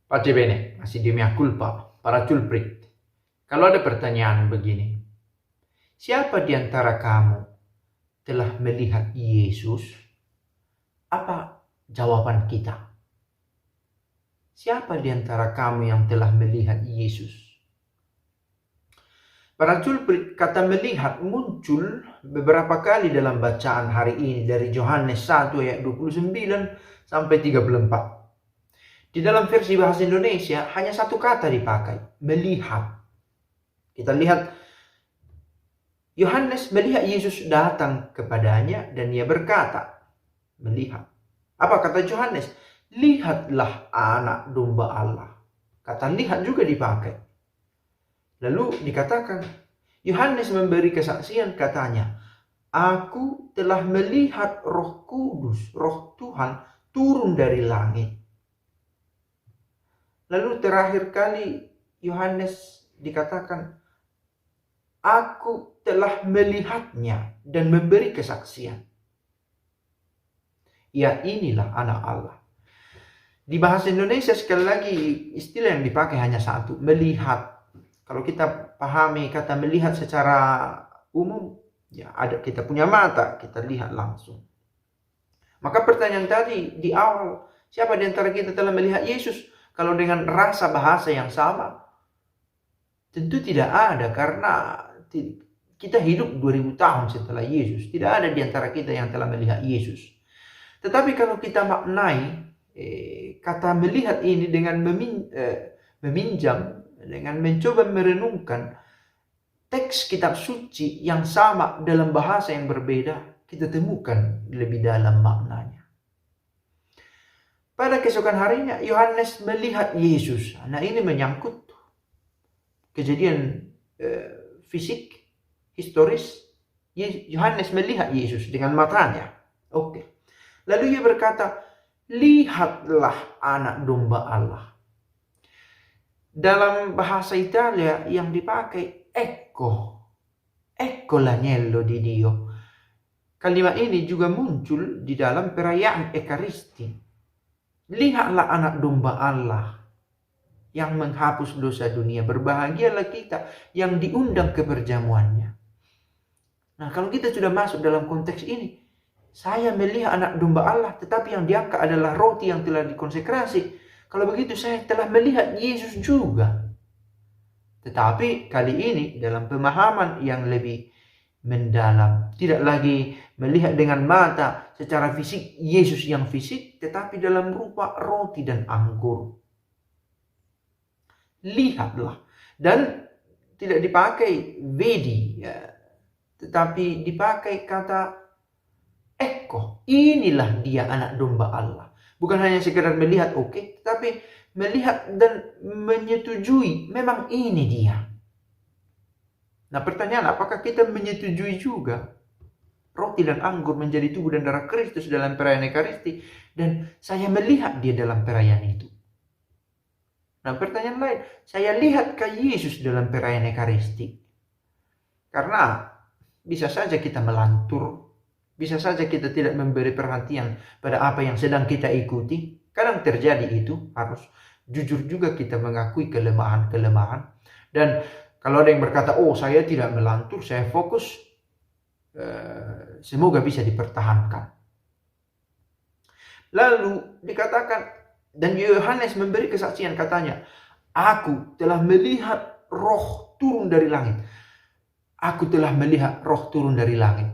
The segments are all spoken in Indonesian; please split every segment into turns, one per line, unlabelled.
Pace bene, masih di mea culpa, para culprit. Kalau ada pertanyaan begini, siapa di antara kamu telah melihat Yesus? Apa jawaban kita? Siapa di antara kamu yang telah melihat Yesus? Para culprit, kata melihat muncul beberapa kali dalam bacaan hari ini dari Yohanes 1 ayat 29 sampai 34. Di dalam versi bahasa Indonesia hanya satu kata dipakai, melihat. Kita lihat Yohanes melihat Yesus datang kepadanya dan ia berkata, melihat. Apa kata Yohanes? Lihatlah anak domba Allah. Kata lihat juga dipakai. Lalu dikatakan, Yohanes memberi kesaksian katanya, aku telah melihat Roh Kudus, Roh Tuhan turun dari langit. Lalu terakhir kali Yohanes dikatakan, aku telah melihatnya dan memberi kesaksian. Ya, inilah anak Allah. Di bahasa Indonesia sekali lagi istilah yang dipakai hanya satu, melihat. Kalau kita pahami kata melihat secara umum, ya ada kita punya mata, kita lihat langsung. Maka pertanyaan tadi di awal, siapa di antara kita telah melihat Yesus? Kalau dengan rasa bahasa yang sama, tentu tidak ada, karena kita hidup 2000 tahun setelah Yesus. Tidak ada di antara kita yang telah melihat Yesus. Tetapi kalau kita maknai kata melihat ini dengan meminjam, dengan mencoba merenungkan teks kitab suci yang sama dalam bahasa yang berbeda, kita temukan lebih dalam maknanya. Pada keesokan harinya Yohanes melihat Yesus. Nah, ini menyangkut kejadian fisik, historis. Yohanes melihat Yesus dengan matanya. Oke. Lalu ia berkata, lihatlah anak domba Allah. Dalam bahasa Italia yang dipakai, ecco l'agnello di Dio. Kalimat ini juga muncul di dalam perayaan Ekaristi. Lihatlah anak domba Allah yang menghapus dosa dunia. Berbahagialah kita yang diundang ke perjamuannya. Nah, kalau kita sudah masuk dalam konteks ini, saya melihat anak domba Allah, tetapi yang diangkat adalah roti yang telah dikonsekrasi. Kalau begitu saya telah melihat Yesus juga. Tetapi kali ini dalam pemahaman yang lebih mendalam. Tidak lagi melihat dengan mata secara fisik Yesus yang fisik, tetapi dalam rupa roti dan anggur. Lihatlah. Dan tidak dipakai vedi, ya, tetapi dipakai kata ecco, inilah dia anak domba Allah. Bukan hanya sekedar melihat, oke, tetapi melihat dan menyetujui, memang ini dia. Nah, pertanyaan, apakah kita menyetujui juga roti dan anggur menjadi tubuh dan darah Kristus dalam perayaan Ekaristi, dan saya melihat dia dalam perayaan itu? Nah, pertanyaan lain, saya lihatkah Yesus dalam perayaan Ekaristi? Karena bisa saja kita melantur, bisa saja kita tidak memberi perhatian pada apa yang sedang kita ikuti. Kadang terjadi itu, harus jujur juga kita mengakui kelemahan-kelemahan. Dan kalau ada yang berkata, oh saya tidak melantur, saya fokus, semoga bisa dipertahankan. Lalu dikatakan, dan Yohanes memberi kesaksian katanya, aku telah melihat roh turun dari langit. Aku telah melihat roh turun dari langit.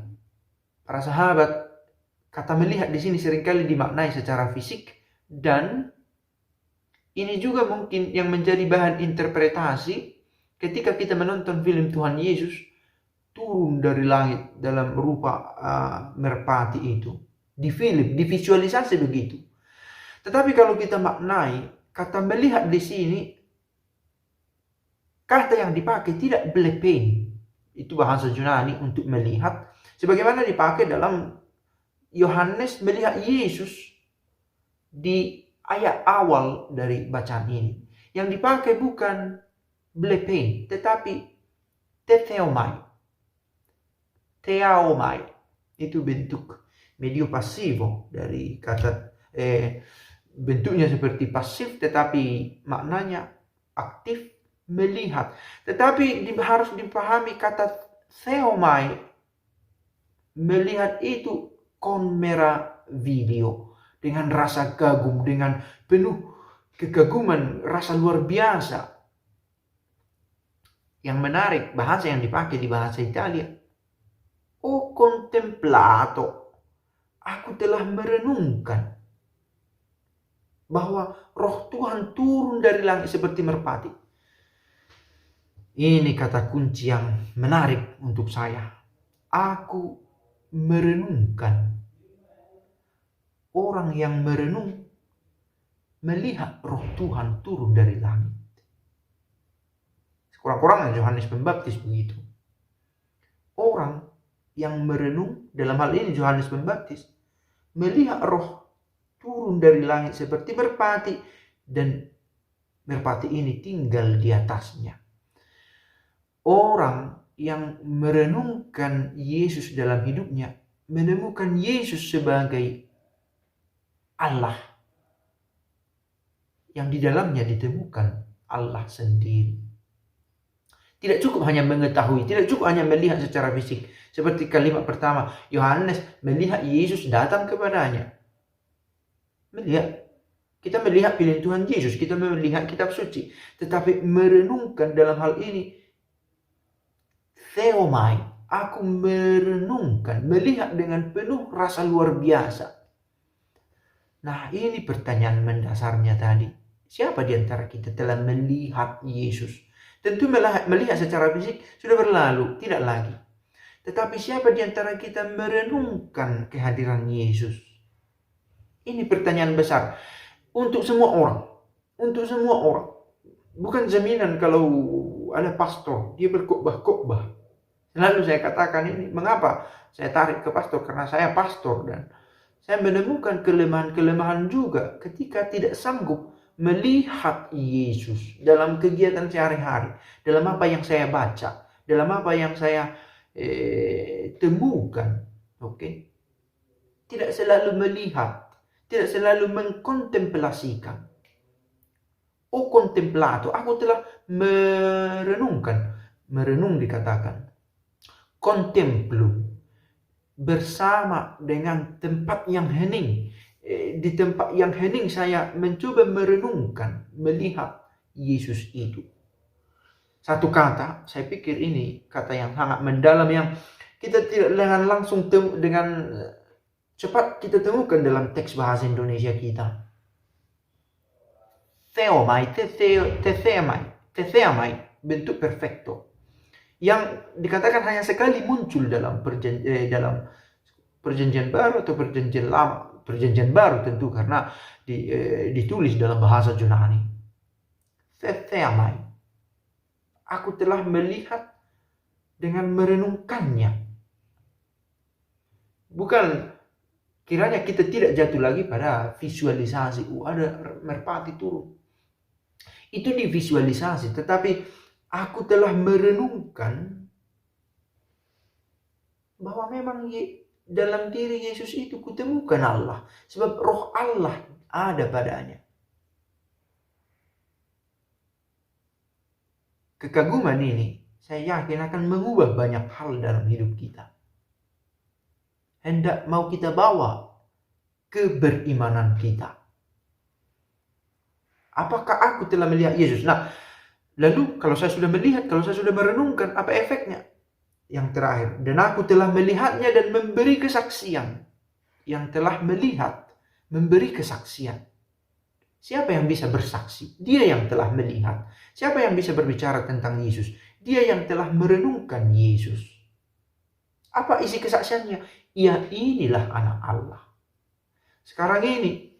Para sahabat, kata melihat di sini seringkali dimaknai secara fisik, dan ini juga mungkin yang menjadi bahan interpretasi ketika kita menonton film Tuhan Yesus turun dari langit dalam rupa merpati itu. Di film, di visualisasi begitu. Tetapi kalau kita maknai kata melihat di sini, kata yang dipakai tidak blepein. Itu bahasa Yunani untuk melihat. Sebagaimana dipakai dalam Yohanes melihat Yesus di ayat awal dari bacaan ini. Yang dipakai bukan blepein, tetapi theomai. Theomai itu bentuk medio passivo dari kata bentuknya seperti pasif, tetapi maknanya aktif, melihat. Tetapi harus dipahami kata theomai, melihat itu konmera video, dengan rasa kagum, dengan penuh kekaguman, rasa luar biasa. Yang menarik, bahasa yang dipakai di bahasa Italia, "Ho contemplato", aku telah merenungkan bahwa roh Tuhan turun dari langit seperti merpati. Ini kata kunci yang menarik untuk saya. Aku merenungkan. Orang yang merenung melihat roh Tuhan turun dari langit. Kurang-kurangnya Yohanes Pembaptis begitu. Orang yang merenung, dalam hal ini Yohanes Pembaptis, melihat roh turun dari langit seperti merpati, dan merpati ini tinggal di atasnya. Orang yang merenungkan Yesus dalam hidupnya menemukan Yesus sebagai Allah, yang di dalamnya ditemukan Allah sendiri. Tidak cukup hanya mengetahui, tidak cukup hanya melihat secara fisik. Seperti kalimat pertama, Yohanes melihat Yesus datang kepadanya. Melihat. Kita melihat pilihan Tuhan Yesus, kita melihat kitab suci. Tetapi merenungkan dalam hal ini, theomai, aku merenungkan, melihat dengan penuh rasa luar biasa. Nah, ini pertanyaan mendasarnya tadi. Siapa di antara kita telah melihat Yesus? Tentu melihat secara fisik sudah berlalu, tidak lagi. Tetapi siapa di antara kita merenungkan kehadiran Yesus? Ini pertanyaan besar untuk semua orang. Untuk semua orang. Bukan jaminan kalau ada pastor, dia berkhotbah-khotbah. Selalu saya katakan ini, mengapa saya tarik ke pastor? Karena saya pastor dan saya menemukan kelemahan-kelemahan juga ketika tidak sanggup melihat Yesus dalam kegiatan sehari-hari, dalam apa yang saya baca, dalam apa yang saya temukan. Oke? Tidak selalu melihat, tidak selalu mengkontemplasikan. Oh, contemplato, aku telah merenungkan. Merenung dikatakan. Contemplum, bersama dengan tempat yang hening. Di tempat yang hening saya mencoba merenungkan, melihat Yesus itu. Satu kata, saya pikir ini kata yang sangat mendalam, yang kita tidak dengan langsung dengan cepat kita temukan dalam teks bahasa Indonesia kita. Theomai, theomai, bentuk perfecto, yang dikatakan hanya sekali muncul dalam perjanjian baru atau perjanjian lama. Perjanjian baru tentu karena ditulis dalam bahasa Yunani. Theomai, aku telah melihat dengan merenungkannya. Bukan kiranya kita tidak jatuh lagi pada visualisasi, ada merpati turun. Itu divisualisasi, tetapi aku telah merenungkan bahwa memang dalam diri Yesus itu kutemukan Allah, sebab roh Allah ada padanya. Kekaguman ini saya yakin akan mengubah banyak hal dalam hidup kita. Hendak mau kita bawa ke berimanan kita. Apakah aku telah melihat Yesus? Nah, lalu kalau saya sudah melihat, kalau saya sudah merenungkan, apa efeknya? Yang terakhir, dan aku telah melihatnya dan memberi kesaksian. Yang telah melihat, memberi kesaksian. Siapa yang bisa bersaksi? Dia yang telah melihat. Siapa yang bisa berbicara tentang Yesus? Dia yang telah merenungkan Yesus. Apa isi kesaksiannya? Ya, inilah anak Allah. Sekarang ini,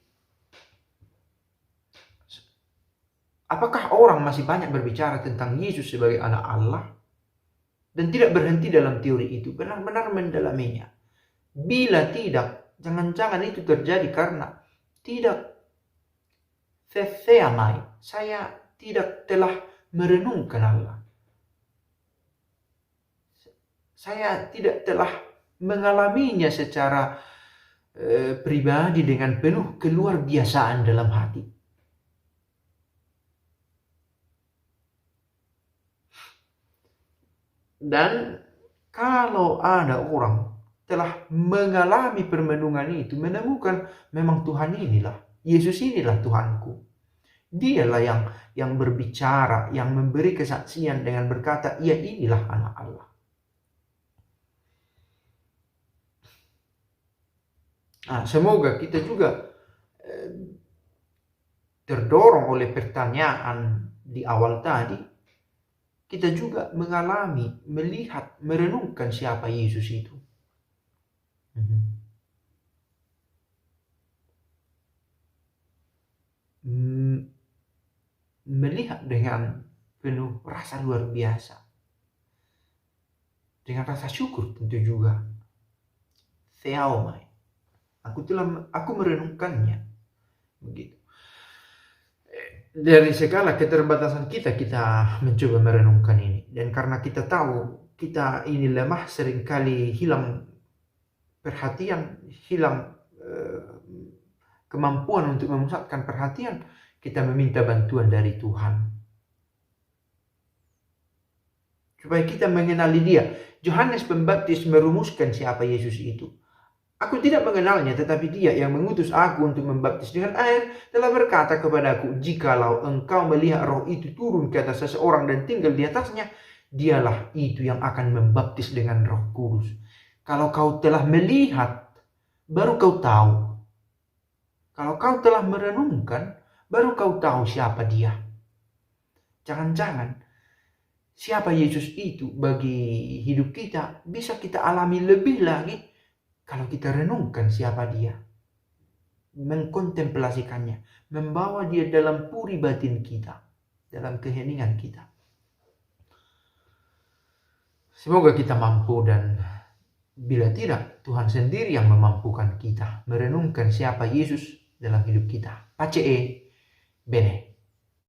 apakah orang masih banyak berbicara tentang Yesus sebagai anak Allah? Dan tidak berhenti dalam teori itu, benar-benar mendalaminya. Bila tidak, jangan-jangan itu terjadi karena tidak theomai, saya tidak telah merenungkan Allah. Saya tidak telah mengalaminya secara pribadi dengan penuh keluar biasaan dalam hati. Dan kalau ada orang telah mengalami permenungan itu, menemukan memang Tuhan inilah, Yesus inilah Tuhanku. Dialah yang berbicara, yang memberi kesaksian dengan berkata, "Ia inilah anak Allah." Nah, semoga kita juga terdorong oleh pertanyaan di awal tadi, kita juga mengalami, melihat, merenungkan siapa Yesus itu. Melihat dengan penuh rasa luar biasa, dengan rasa syukur tentu juga. Theaomai, aku merenungkannya, begitu. Dari segala keterbatasan kita mencoba merenungkan ini. Dan karena kita tahu kita ini lemah, seringkali hilang perhatian, hilang kemampuan untuk memusatkan perhatian, kita meminta bantuan dari Tuhan supaya kita mengenali Dia. Yohanes Pembaptis merumuskan siapa Yesus itu. "Aku tidak mengenalnya, tetapi Dia yang mengutus aku untuk membaptis dengan air telah berkata kepadaku, jikalau engkau melihat roh itu turun ke atas seseorang dan tinggal di atasnya, dialah itu yang akan membaptis dengan Roh Kudus." Kalau kau telah melihat, baru kau tahu. Kalau kau telah merenungkan, baru kau tahu siapa Dia. Jangan-jangan siapa Yesus itu bagi hidup kita bisa kita alami lebih lagi kalau kita renungkan siapa Dia, mengkontemplasikannya, membawa Dia dalam puri batin kita, dalam keheningan kita. Semoga kita mampu, dan bila tidak, Tuhan sendiri yang memampukan kita merenungkan siapa Yesus dalam hidup kita. Pace bene.